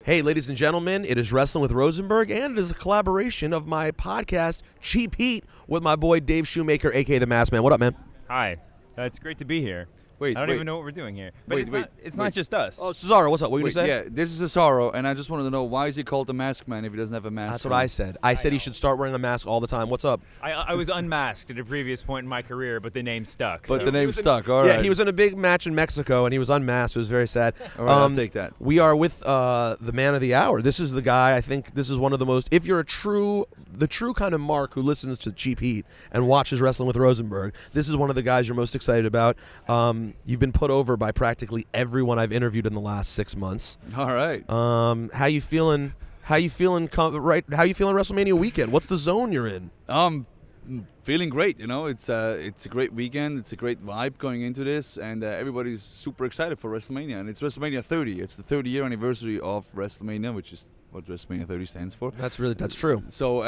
Hey, ladies and gentlemen, it is Wrestling with Rosenberg, and it is a collaboration of my podcast, Cheap Heat, with my boy Dave Shoemaker, a.k.a. The Masked Man. What up, man? Hi. It's great to be here. I don't even know what we're doing here. But it's not just us. Oh, Cesaro, what's up? What are you going to say? Yeah, this is Cesaro, and I just wanted to know, why is he called the Masked Man if he doesn't have a mask? That's what I said. I said he should start wearing a mask all the time. What's up? I was unmasked at a previous point in my career, but the name stuck. But so. the name stuck, all right. Yeah, he was in a big match in Mexico, and he was unmasked. It was very sad. All right, I'll take that. We are with the man of the hour. This is the guy, I think this is one of the most, if you're the true kind of mark who listens to Cheap Heat and watches Wrestling with Rosenberg, this is one of the guys you're most excited about. You've been put over by practically everyone I've interviewed in the last 6 months. All right. How you feeling? How you feeling WrestleMania weekend? What's the zone you're in? Feeling great. You know, it's a great weekend. It's a great vibe going into this, and everybody's super excited for WrestleMania. And it's WrestleMania 30. It's the 30-year anniversary of WrestleMania, which is what WrestleMania 30 stands for. That's true. So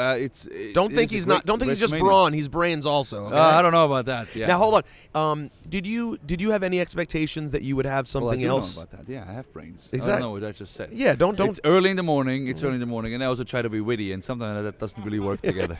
Don't think he's just brawn. He's brains also. Okay? I don't know about that. Yeah. Now hold on. Did you have any expectations that you would have something else? Know about that. Yeah, I have brains. Exactly. I don't know what I just said. Yeah, don't. It's early in the morning. And I also try to be witty, and sometimes that doesn't really work together.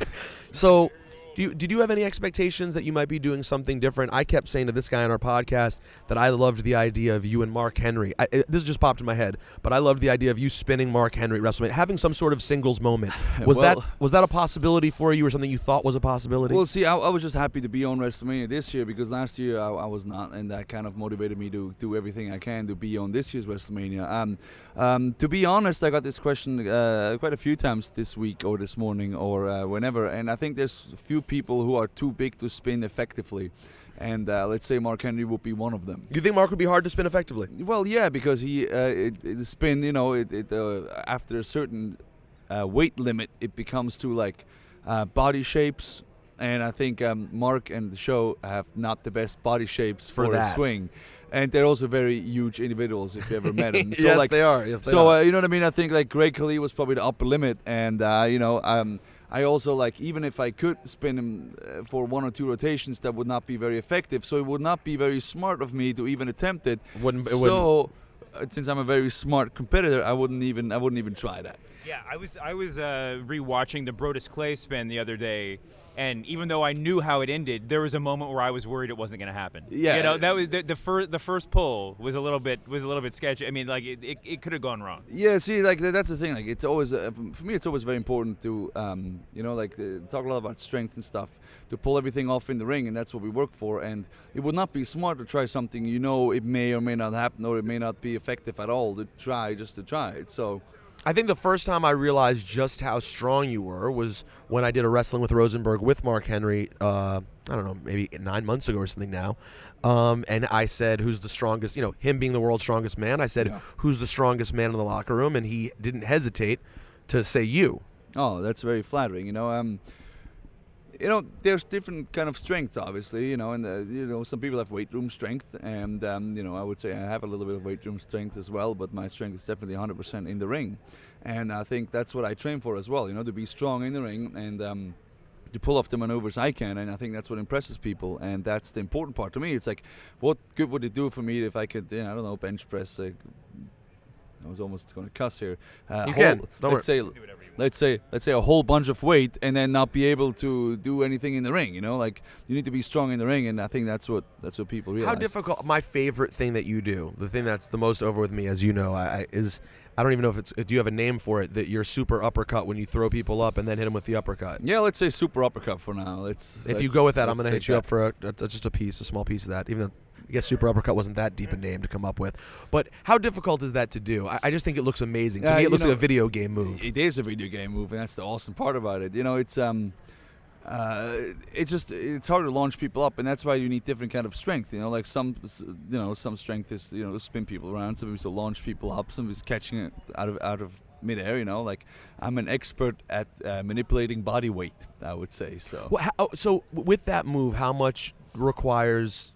So, did you have any expectations that you might be doing something different? I kept saying to this guy on our podcast that I loved the idea of you and Mark Henry. This just popped in my head, but I loved the idea of you spinning Mark Henry at WrestleMania, having some sort of singles moment. Was that a possibility for you, or something you thought was a possibility? Well, see, I was just happy to be on WrestleMania this year, because last year I was not, and that kind of motivated me to do everything I can to be on this year's WrestleMania. To be honest, I got this question quite a few times this week or this morning or whenever, and I think there's a few people who are too big to spin effectively, and let's say Mark Henry would be one of them. You think Mark would be hard to spin effectively? Well, yeah, because he the spin, you know, after a certain weight limit, it becomes to like body shapes, and I think Mark and the show have not the best body shapes for a swing. And they're also very huge individuals if you ever met them. So, yes, they are. Yes, they are. You know what I mean? I think like Greg Khali was probably the upper limit, and I also, like, even if I could spin him for 1 or 2 rotations, that would not be very effective. So it would not be very smart of me to even attempt it. Since I'm a very smart competitor, I wouldn't even try that. Yeah, I was rewatching the Brodus Clay spin the other day, and even though I knew how it ended, there was a moment where I was worried it wasn't going to happen. Yeah, you know, that was the first pull was a little bit sketchy. I mean, like it could have gone wrong. Yeah, see, like that's the thing. Like, it's always for me, it's always very important to talk a lot about strength and stuff, to pull everything off in the ring, and that's what we work for. And it would not be smart to try something it may or may not happen, or it may not be effective at all, to try it. So I think the first time I realized just how strong you were was when I did a Wrestling with Rosenberg with Mark Henry, I don't know, maybe 9 months ago or something now. And I said, who's the strongest, him being the world's strongest man, I said, who's the strongest man in the locker room? And he didn't hesitate to say you. Oh, that's very flattering. There's different kind of strengths, obviously, and some people have weight room strength, and I would say I have a little bit of weight room strength as well, but my strength is definitely 100% in the ring, and I think that's what I train for as well, to be strong in the ring and to pull off the maneuvers I can, and I think that's what impresses people, and that's the important part to me. It's like, what good would it do for me if I could, bench press? I was almost going to cuss here. Let's say a whole bunch of weight and then not be able to do anything in the ring. Like, you need to be strong in the ring, and I think that's what people realize. How difficult? My favorite thing that you do, the thing that's the most over with me, as you know, is I don't even know if do you have a name for it, that you're super uppercut when you throw people up and then hit them with the uppercut. Yeah, let's say super uppercut for now. If you go with that, I'm going to hit you up for just a small piece of that, even though I guess super uppercut wasn't that deep a name to come up with. But how difficult is that to do? I just think it looks amazing. To me, it looks like a video game move. It is a video game move, and that's the awesome part about it. It's hard to launch people up, and that's why you need different kind of strength. Like some strength is to spin people around, some is to launch people up, some is catching it out of midair. Like, I'm an expert at manipulating body weight, I would say. So. Well, so with that move, how much requires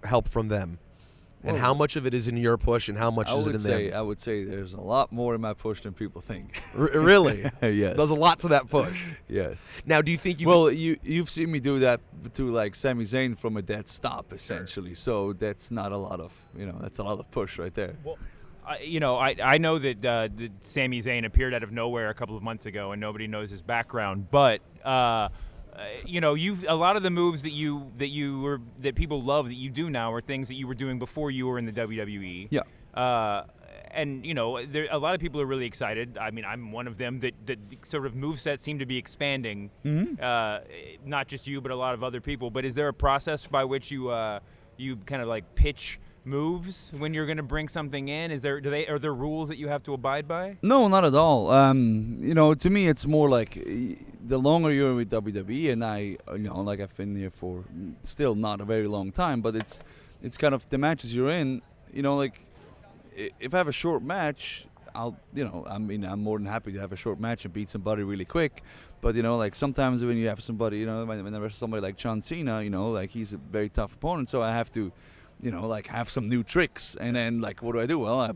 help from them, and how much of it is in your push, and how much is it in them? I would say there's a lot more in my push than people think. Really? Yes. There's a lot to that push. Yes. Now, do you think you've seen me do that to like Sami Zayn from a dead stop, essentially. Sure. So that's not a lot of that's a lot of push right there. Well, I know that Sami Zayn appeared out of nowhere a couple of months ago, and nobody knows his background. But you've a lot of the moves that people love that you do now are things that you were doing before you were in the WWE. Yeah. And a lot of people are really excited. I mean, I'm one of them. That sort of moveset seem to be expanding. Mm-hmm. Not just you, but a lot of other people. But is there a process by which you kind of like pitch moves when you're going to bring something in? Are there rules that you have to abide by? No, not at all. To me, it's more like the longer you're with WWE, and I've been here for still not a very long time, but it's kind of the matches you're in. If I have a short match, I'm more than happy to have a short match and beat somebody really quick. But sometimes when you have somebody, when there's somebody like John Cena, he's a very tough opponent, so I have to, have some new tricks. And then what do? Well, I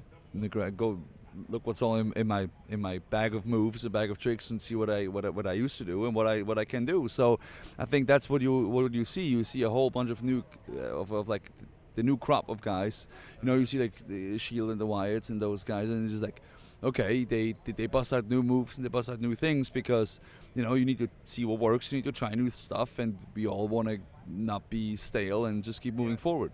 go look what's all in my bag of moves, a bag of tricks, and see what I used to do and what I can do. So I think that's what you see. You see a whole bunch of new the new crop of guys. You see the Shield and the Wyatts and those guys, and it's just like, okay, they bust out new moves and they bust out new things because you need to see what works. You need to try new stuff, and we all want to not be stale and just keep moving forward.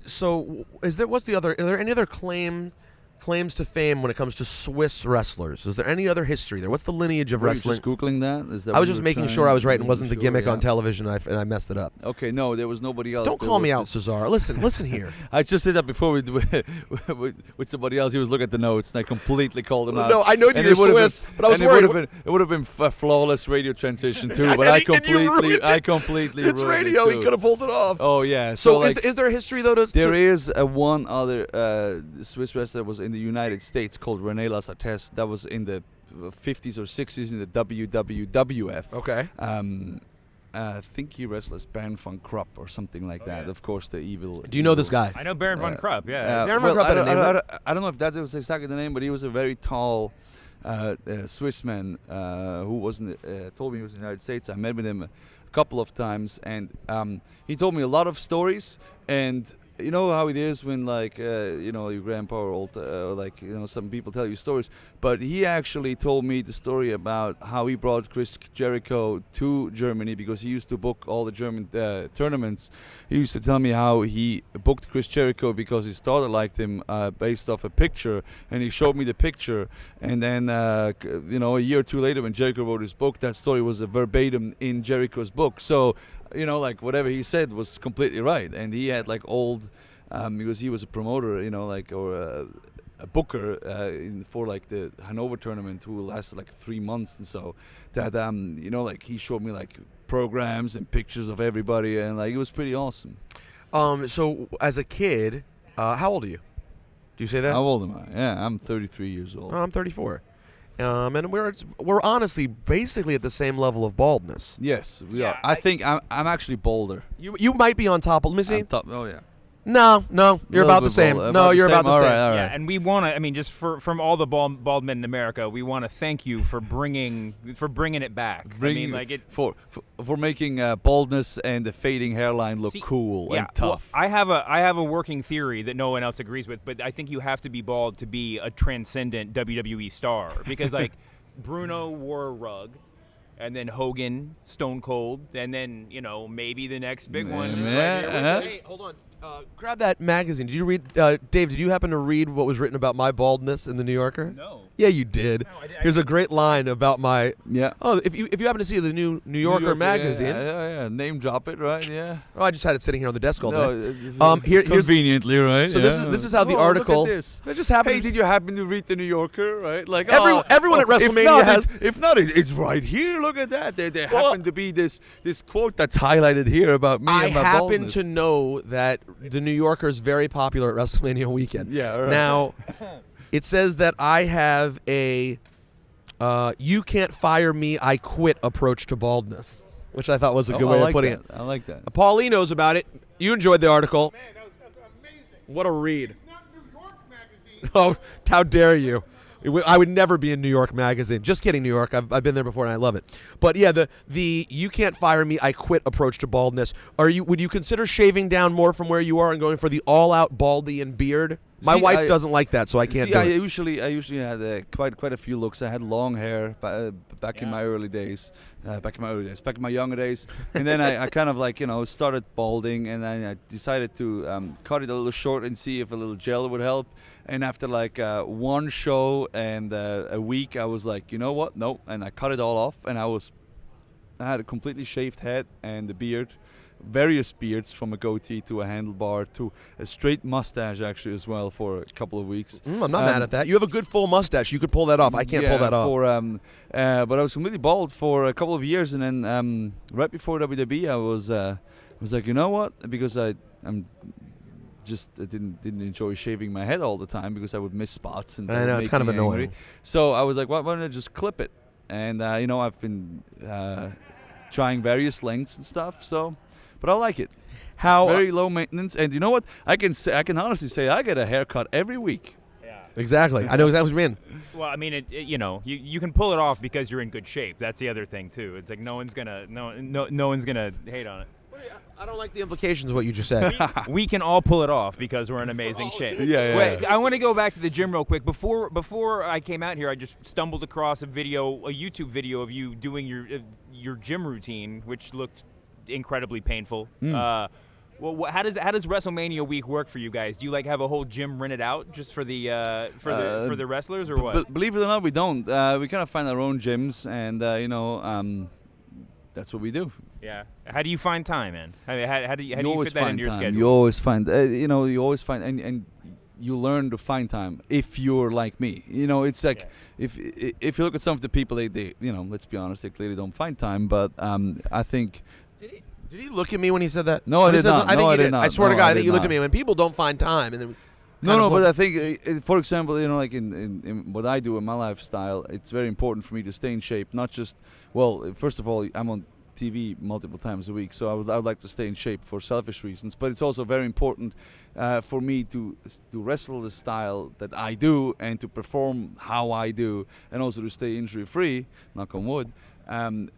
So are there any other claims to fame when it comes to Swiss wrestlers? Is there any other history there? What's the lineage of wrestling? Just Googling that? Is that I was just making sure I was right and wasn't the gimmick on Yeah. television and I messed it up. Okay, no, there was nobody else. Don't call me out, Cesaro. Listen here. I just did that before with somebody else. He was looking at the notes, and I completely called him out. No, I know you're Swiss, but I was worried. It would have been a flawless radio transition too, but And I you ruined it. completely. It's ruined radio. It He too. could have pulled it off. Oh yeah. So is there a history though? There is one other Swiss wrestler was in the United States called René Lasartes. That was in the 50s or 60s in the WWF. Okay. I think he wrestled as Baron von Krupp or something like that. yeah. Of course, the evil. Do you know this guy? I know Baron von Krupp. Yeah. Baron von Krupp had a name, right? I don't know if that was exactly the name, but he was a very tall Swiss man who told me he was in the United States. I met with him a couple of times, and he told me a lot of stories. And you know how it is when your grandpa or old some people tell you stories, but he actually told me the story about how he brought Chris Jericho to Germany because he used to book all the German tournaments. He used to tell me how he booked Chris Jericho because his daughter liked him based off a picture, and he showed me the picture, and then a year or two later when Jericho wrote his book, that story was a verbatim in Jericho's book. So whatever he said was completely right. And he had old, because he was a promoter, or a booker for the Hanover tournament who lasted 3 months, and so that he showed me programs and pictures of everybody, and it was pretty awesome. So as a kid, how old are you? Do you say that? How old am I? Yeah, I'm 33 years old. Oh, I'm 34. And we're honestly basically at the same level of baldness. Yes, we Yeah, are. I think I'm actually bolder. You might be on top of. Let me see. Oh yeah. No, you're about the same. No, you're about the same. All Yeah, right. and we want to. I mean, just from all the bald men in America, we want to thank you for bringing it back. For making baldness and the fading hairline look cool and tough. Well, I have a working theory that no one else agrees with, but I think you have to be bald to be a transcendent WWE star because Bruno wore a rug. And then Hogan, Stone Cold, and then maybe the next big one. Is right here. Hey, hold on. Grab that magazine. Did you read, Dave? Did you happen to read what was written about my baldness in the New Yorker? No. Yeah, you did. No, I did. Here's a great line about my. Yeah. Oh, if you happen to see the new New Yorker magazine. Yeah. Name drop it, right? Yeah. Oh, I just had it sitting here on the desk all day. Here's conveniently, right? So this is how the article. Look at this. It just happened. Hey, did you happen to read the New Yorker? Right, Everyone at WrestleMania has. If not, it's right here. Look at that. There happened to be this quote that's highlighted here about me I and my happen baldness. to know that the New Yorker is very popular at WrestleMania weekend. Yeah, right. Now, it says that I have a "you can't fire me, I quit" approach to baldness, which I thought was a good way of putting it. I like that. Paulie knows about it. You enjoyed the article. Man, that's amazing. What a read. It's not New York Magazine. Oh, how dare you. I would never be in New York Magazine. Just kidding, New York. I've been there before and I love it. But yeah, the "you can't fire me, I quit" approach to baldness. Would you consider shaving down more from where you are and going for the all-out baldy and beard? My wife doesn't like that, so I can't do I it. usually had quite a few looks. I had long hair back in my early days, back in my younger days, and then I kind of like started balding, and then I decided to cut it a little short and see if a little gel would help. And after like one show and a week, I was like, you know what? No, and I cut it all off, and I had a completely shaved head and a beard. Various beards, from a goatee to a handlebar to a straight mustache actually as well for a couple of weeks. I'm not mad at that. You have a good full mustache. You could pull that off. I can't pull that off. But I was completely bald for a couple of years, and then right before WWE, I was like, you know what? Because I didn't enjoy shaving my head all the time because I would miss spots and I know it's kind of annoying. So I was like, why don't I just clip it? And I've been trying various lengths and stuff. But I like it. How Very low maintenance, and you know what? I can honestly say I get a haircut every week. Yeah. Exactly. I know exactly what you mean. Well, I mean, you can pull it off because you're in good shape. That's the other thing too. It's like no one's gonna hate on it. I don't like the implications of what you just said. We can all pull it off because we're in amazing shape. Yeah. Wait, I want to go back to the gym real quick. Before I came out here, I just stumbled across a YouTube video of you doing your gym routine, which looked incredibly painful. Well, how does WrestleMania week work for you guys? Do you like have a whole gym rented out just for the for the wrestlers or what? Believe it or not, we don't. We kind of find our own gyms, and that's what we do. Yeah. How do you find time, man? How do you always fit that find into your time. schedule? You always find, and you learn to find time if you're like me. It's like if you look at some of the people, they let's be honest, they clearly don't find time. But I think. Did he look at me when he said that? No, I did not. I think No, he I did did. not. I swear to No, God, I I think did you looked at not. me when people don't find time, and then. No, but I think, for example, like in what I do in my lifestyle, it's very important for me to stay in shape. Not just, first of all, I'm on TV multiple times a week, so I would like to stay in shape for selfish reasons. But it's also very important for me to wrestle the style that I do and to perform how I do, and also to stay injury free. Knock on wood.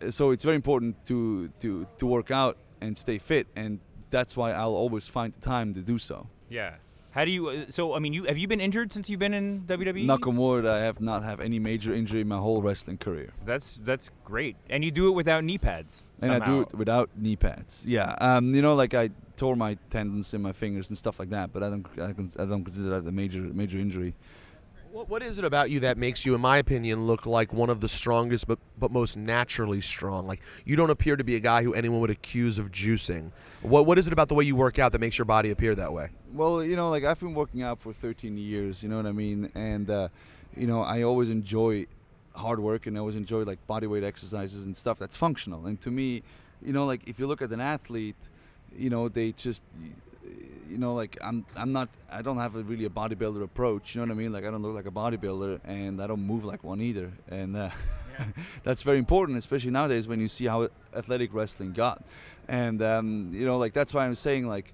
So it's very important to work out and stay fit, and that's why I'll always find the time to do so. Yeah. How do you? Have you been injured since you've been in WWE? Knock on wood, I have not had any major injury in my whole wrestling career. That's great, and you do it without knee pads. And somehow. I do it without knee pads. Yeah, like I tore my tendons in my fingers and stuff like that, but I don't consider that a major injury. What is it about you that makes you, in my opinion, look like one of the strongest but most naturally strong? Like, you don't appear to be a guy who anyone would accuse of juicing. What is it about the way you work out that makes your body appear that way? Well, like I've been working out for 13 years, you know what I mean? And, I always enjoy hard work, and I always enjoy like bodyweight exercises and stuff that's functional. And to me, like if you look at an athlete, they just... like I don't have really a bodybuilder approach, you know what I mean? Like I don't look like a bodybuilder, and I don't move like one either, and that's very important, especially nowadays when you see how athletic wrestling got. And like that's why I'm saying, like,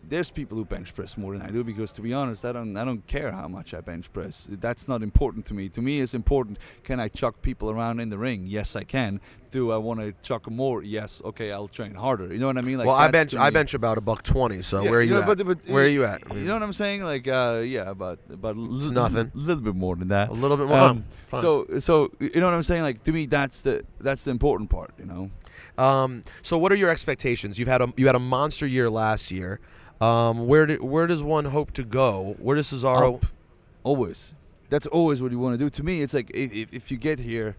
there's people who bench press more than I do, because to be honest, I don't care how much I bench press. That's not important to me. To me, it's important, can I chuck people around in the ring? Yes, I can. Do I want to chuck more? Yes. Okay, I'll train harder. You know what I mean? Like, well, I bench about $120. So where are you at? But where are you at? You know what I'm saying? Like, about it's nothing. A little bit more than that. A little bit more. So you know what I'm saying? Like, to me, that's the important part. So what are your expectations? You had a monster year last year. Where does one hope to go? Where does Cesaro? Up. Always. That's always what you want to do. To me, it's like if you get here,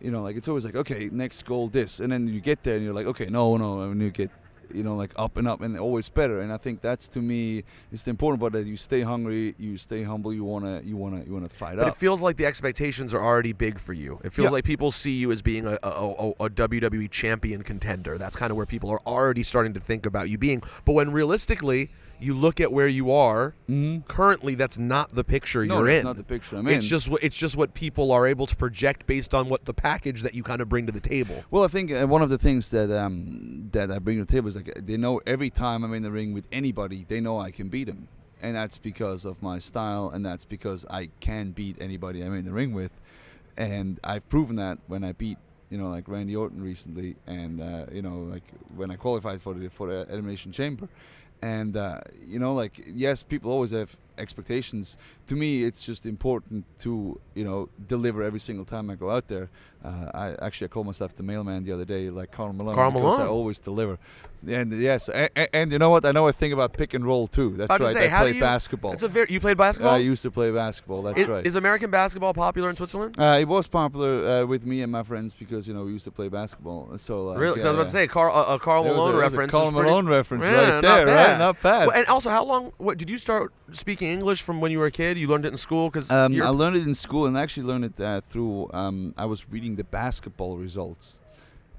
like it's always like, okay, next goal this, and then you get there and you're like, okay, no, and you get, like up and up and always better. And I think that's, to me, is the important part, that you stay hungry, you stay humble, you wanna fight But up. it feels like the expectations are already big for you. It feels like people see you as being a WWE champion contender. That's kind of where people are already starting to think about you being. But when realistically you look at where you are currently, that's not the picture you're in. It's not the picture I'm in. It's just what people are able to project based on what the package that you kind of bring to the table. Well, I think one of the things that I bring to the table is, like, they know every time I'm in the ring with anybody, they know I can beat them, and that's because of my style, and that's because I can beat anybody I'm in the ring with, and I've proven that when I beat, like Randy Orton recently, and like when I qualified for the Elimination Chamber. And like, yes, people always have expectations. To me, it's just important to deliver every single time I go out there. I called myself the mailman the other day, like Karl Malone, because I always deliver. And yes, and you know what? I know a thing about pick and roll too. That's right. I play basketball. You played basketball? I used to play basketball. That's right. Is American basketball popular in Switzerland? It was popular with me and my friends because we used to play basketball. So really, so I was about to say Karl Malone reference. Karl Malone reference right there, right? Not bad. Well, and also, how long? Did you start speaking English from when you were a kid? You learned it in school? Because I learned it in school, and I actually learned it through. I was reading the basketball results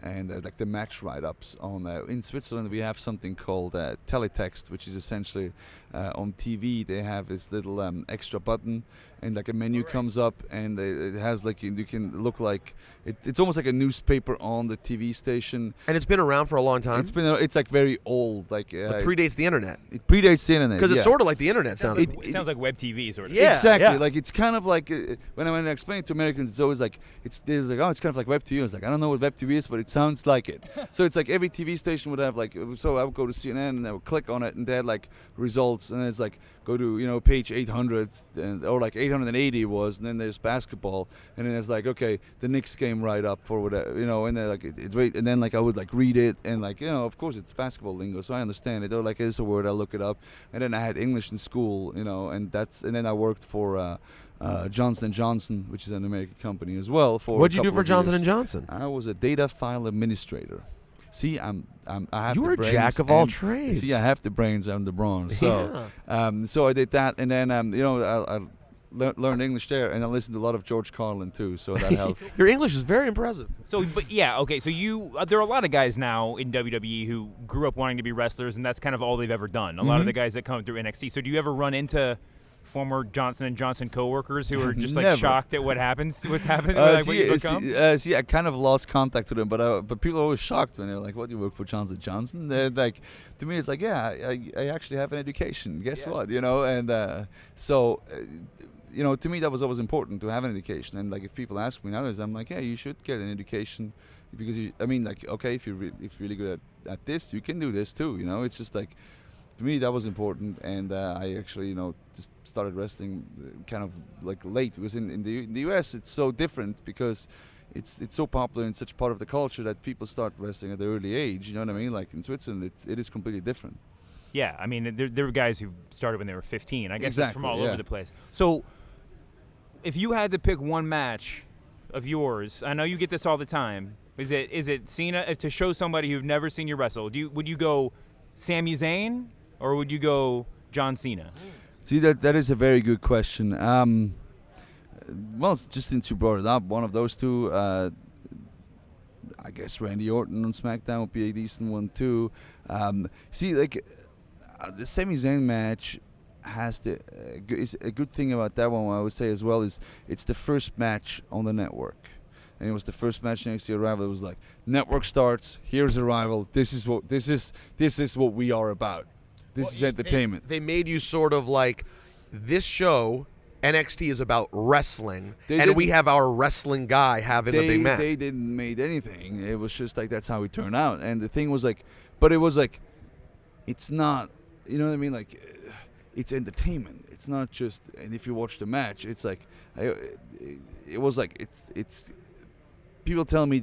and like the match write-ups on. In Switzerland, we have something called teletext, which is essentially on TV. They have this little extra button, and like a menu comes up, and it has like you can look like it's almost like a newspaper on the TV station. And it's been around for a long time. It's like very old, like it predates the internet. It predates the internet because it's sort of like the internet sounds. It sounds like web TV sort of. Yeah, exactly. Like it's kind of like when I explain it to Americans, it's always like they're like, oh, it's kind of like web TV. I was like, I don't know what web TV is, but it sounds like it. So it's like every TV station would have like. So I would go to CNN and I would click on it, and they had like results, and it's like go to page 800 or like 880 was, and then there's basketball, and then it's like okay, the Knicks game right up for whatever, and then like and then like I would like read it, and like of course it's basketball lingo, so I understand it. Or like it's a word, I look it up, and then I had English in school, and then I worked for Johnson & Johnson, which is an American company as well. What'd you do for Johnson & Johnson? I was a data file administrator. See, I have. You the were a brains jack of all trades. See, I have the brains and the brawn. So, so I did that, and then I learned English there, and I listened to a lot of George Carlin too. So that helped. Your English is very impressive. So, but yeah, okay. So there are a lot of guys now in WWE who grew up wanting to be wrestlers, and that's kind of all they've ever done. A lot of the guys that come through NXT. So, do you ever run into former Johnson & Johnson coworkers who are just like shocked at what's happened? See, I kind of lost contact with them, but people are always shocked when they're like, "What, you work for Johnson & Johnson?" They're like, to me, it's like, yeah, I actually have an education. Guess what, and so. To me that was always important to have an education, and like if people ask me nowadays, I'm like, yeah, you should get an education because okay, if you're really good at this, you can do this too. It's just like to me that was important, and I actually just started wrestling kind of like late because in the US it's so different because it's so popular and such part of the culture that people start wrestling at an early age. You know what I mean? Like in Switzerland, it is completely different. Yeah, I mean there were guys who started when they were 15. I guess exactly, from all over the place. So. If you had to pick one match of yours, I know you get this all the time. Is it Cena to show somebody who've never seen you wrestle? Would you go Sami Zayn or would you go John Cena? See, that is a very good question. Well, just since you brought it up, one of those two. I guess Randy Orton on SmackDown would be a decent one too. See, like the Sami Zayn match. Is a good thing about that one, I would say as well, is it's the first match on the network, and it was the first match next to Arrival. It was like network starts, here's Arrival. This is what we are about. This is entertainment. They made you sort of like this show. NXT is about wrestling, and we have our wrestling guy having a big match. They didn't make anything. It was just like that's how it turned out. And the thing was like, but it was like, it's not. You know what I mean? Like. It's entertainment. It's not just, and if you watch the match, it's like, it was like, it's. People tell me,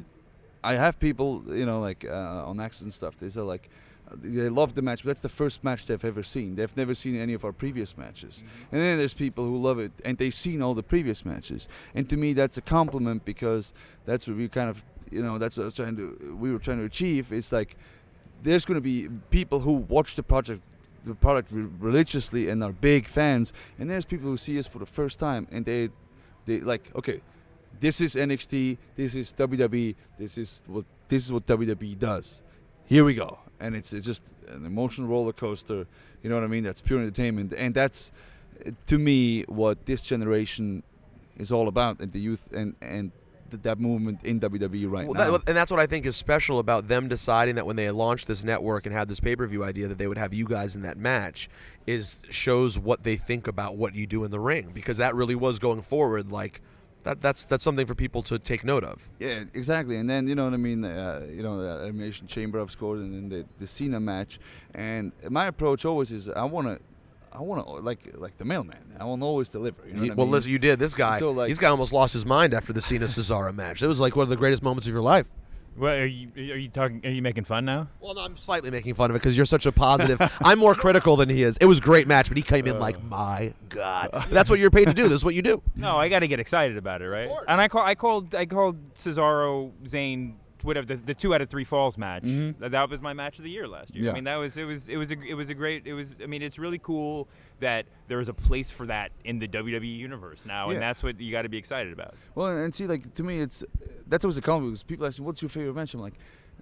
I have people, like on X and stuff. They say like, they love the match, but that's the first match they've ever seen. They've never seen any of our previous matches. Mm-hmm. And then there's people who love it, and they've seen all the previous matches. And to me, that's a compliment because that's what we kind of, that's what we were trying to achieve. It's like, there's going to be people who watch the product religiously and are big fans, and there's people who see us for the first time and they like, okay, this is NXT, this is WWE, this is what WWE does. Here we go, and it's just an emotional roller coaster. You know what I mean? That's pure entertainment, and that's to me what this generation is all about, and the youth and that movement in WWE right now. And that's what I think is special about them deciding that when they launched this network and had this pay-per-view idea that they would have you guys in that match shows what they think about what you do in the ring, because that really was going forward like that's something for people to take note of. Yeah, exactly. And then, you know what I mean, the Elimination Chamber, of course, and then the Cena match. And my approach always is I want I want to like the mailman. I want to always deliver. You know what I Well, mean? listen, you did. This guy, So, like- this guy almost lost his mind after the Cena Cesaro match. It was like one of the greatest moments of your life. Well, are you making fun now? Well, no, I'm slightly making fun of it because you're such a positive. I'm more critical than he is. It was a great match, but he came in like, my God. But that's what you're paid to do. This is what you do. No, I got to get excited about it, right? course. And I called Cesaro, Zayn, whatever the 2 out of 3 falls match. That was my match of the year last year. Yeah. I mean, it's really cool that there is a place for that in the WWE universe now, Yeah. and that's what you got to be excited about. Well, and see, like, to me, that's always a compliment because people ask me, what's your favorite match? I'm like,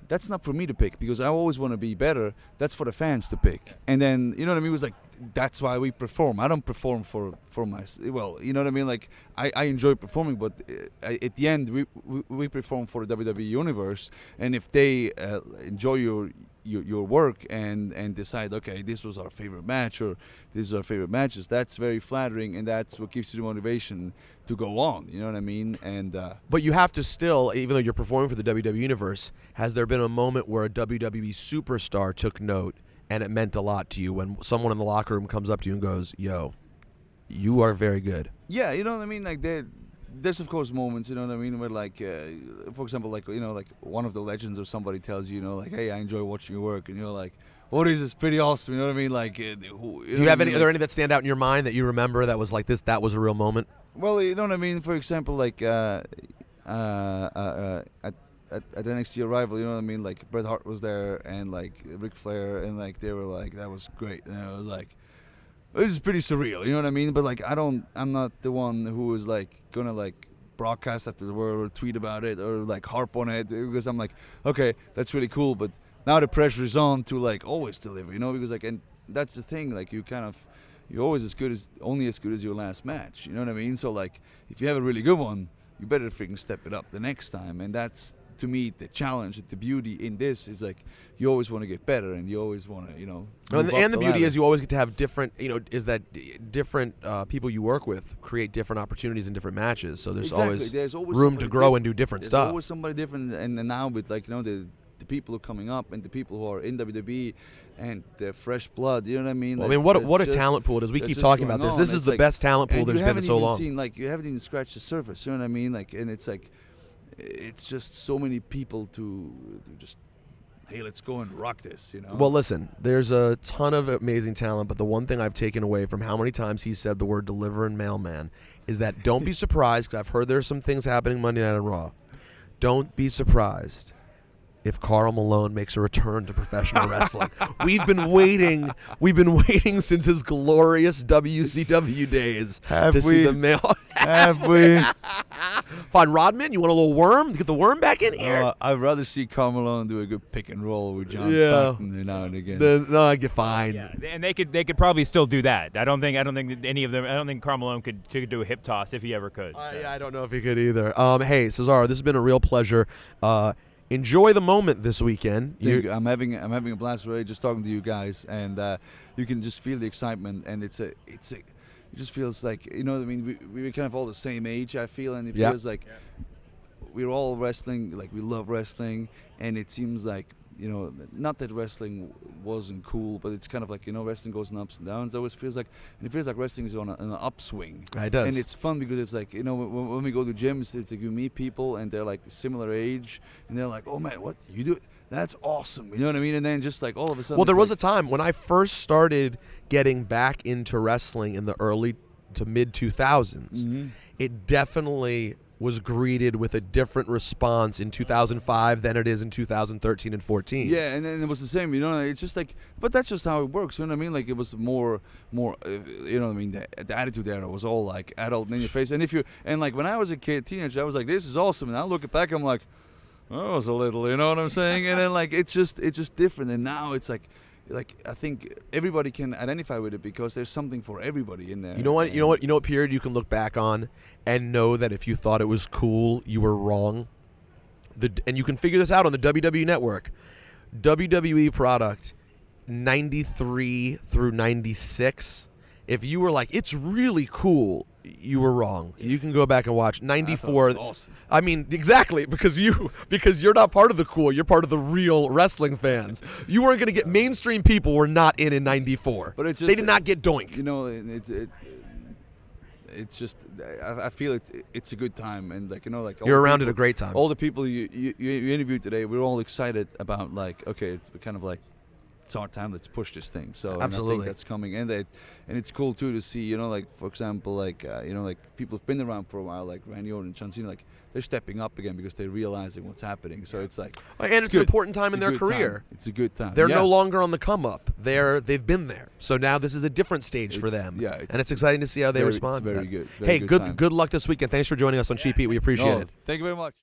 that's not for me to pick because I always want to be better. That's for the fans to pick. And then, you know what I mean? It was like, that's why we perform. I don't perform for my, well, you know what I mean? Like, I enjoy performing, but at the end, we perform for the WWE universe. And if they enjoy your work and decide, okay, this was our favorite match or this is our favorite matches, that's very flattering, and that's what gives you the motivation to go on. You know what I mean? And But you have to still, even though you're performing for the WWE Universe, has there been a moment where a WWE superstar took note and it meant a lot to you when someone in the locker room comes up to you and goes, yo, you are very good? yeah, you know what I mean? Like, there's of course moments, you know what I mean, where like, for example, like, you know, like one of the legends or somebody tells you, you know, like, hey, I enjoy watching your work, and you're like, what is this? Pretty awesome, you know what I mean? Like, Do you have any? Are there any that stand out in your mind that you remember that was like this? That was a real moment. Well, you know what I mean. For example, like at NXT Arrival, you know what I mean. Like Bret Hart was there, and like Ric Flair, and like they were like, that was great, and I was like, this is pretty surreal, you know what I mean? But like, I'm not the one who is like gonna like broadcast after the world or tweet about it or like harp on it, because I'm like, okay, that's really cool, but now the pressure is on to like always deliver, you know, because like, and that's the thing, like you're always only as good as your last match, you know what I mean? So like, if you have a really good one, you better freaking step it up the next time, and that's, to me, the challenge, the beauty in this is like you always want to get better, and you always want to, you know. And the beauty is you always get to have different, you know, is that different people you work with create different opportunities in different matches. So there's always room to grow and do different stuff. There's always somebody different, and now with like, you know, the people who are coming up and the people who are in WWE and they're fresh blood, you know what I mean? Well, I mean, what a talent pool it is. We keep talking about this. This is the best talent pool there's been in so long. You haven't even scratched the surface, you know what I mean? Like, and it's like, it's just so many people to just, hey, let's go and rock this, you know? Well, listen, there's a ton of amazing talent, but the one thing I've taken away from how many times he said the word deliver and mailman is that don't be surprised, because I've heard there's some things happening Monday Night on Raw. Don't be surprised if Karl Malone makes a return to professional wrestling. We've been waiting since his glorious WCW days to see the mail. Have we? Fine, Rodman, you want a little worm? Get the worm back in here? I'd rather see Karl Malone do a good pick and roll with John Yeah. Stockton now and again. No, I get fine. Yeah, and they could probably still do that. I don't think that any of them. I don't think Karl Malone could do a hip toss if he ever could. So. Yeah, I don't know if he could either. Hey, Cesaro, this has been a real pleasure. Enjoy the moment this weekend. Thank you. I'm having a blast already just talking to you guys, and you can just feel the excitement, and it just feels like, you know what I mean, we're kind of all the same age, I feel, and it feels like we're all wrestling, like we love wrestling, and it seems like, you know, not that wrestling wasn't cool, but it's kind of like, you know, wrestling goes in ups and downs. It always feels like, and it feels like wrestling is on an upswing. It does. And it's fun because it's like, you know, when we go to gyms, it's like you meet people and they're like similar age, and they're like, oh man, what you do? That's awesome. You know what I mean? And then just like all of a sudden. Well, there was a time when I first started getting back into wrestling in the early to mid 2000s. It definitely was greeted with a different response in 2005 than it is in 2013 and 14. Yeah, and it was the same, you know, it's just like, but that's just how it works, you know what I mean? Like, it was more, you know what I mean, the attitude era was all like adult in your face, and like when I was a kid, teenager, I was like, this is awesome, and I look back, I'm like, oh, it was a little, you know what I'm saying? And then like, it's just different, and now it's like I think everybody can identify with it because there's something for everybody in there. You know what period you can look back on and know that if you thought it was cool, you were wrong. And you can figure this out on the WWE Network. WWE product 93 through 96 if you were like, it's really cool, you were wrong. You can go back and watch 94. That was awesome. I mean, exactly, because you're not part of the cool. You're part of the real wrestling fans. You weren't going to get mainstream people were not in 94. But it's just, they did not get doink. You know, it's just I feel it's a good time, and like, you know, like You're around at a great time. All the people you interviewed today, we're all excited about, like, okay, it's kind of like, it's our time, let's push this thing. So and I Absolutely. think that's coming, and it's cool too to see, you know, like, for example, like, you know, like, people who've been around for a while, like Randy Orton and John Cena, like, they're stepping up again because they're realizing what's happening. So it's like, And it's an good. important time It's in a their good career. time. It's a good time. They're Yeah. no longer on the come up. They've been there. So now this is a different stage for It's- them. yeah, and it's exciting to see how they very- respond. it's to very that. good. It's very Hey, good time. good luck this weekend. Thanks for joining us on Cheap Heat. We appreciate No, it. thank you very much.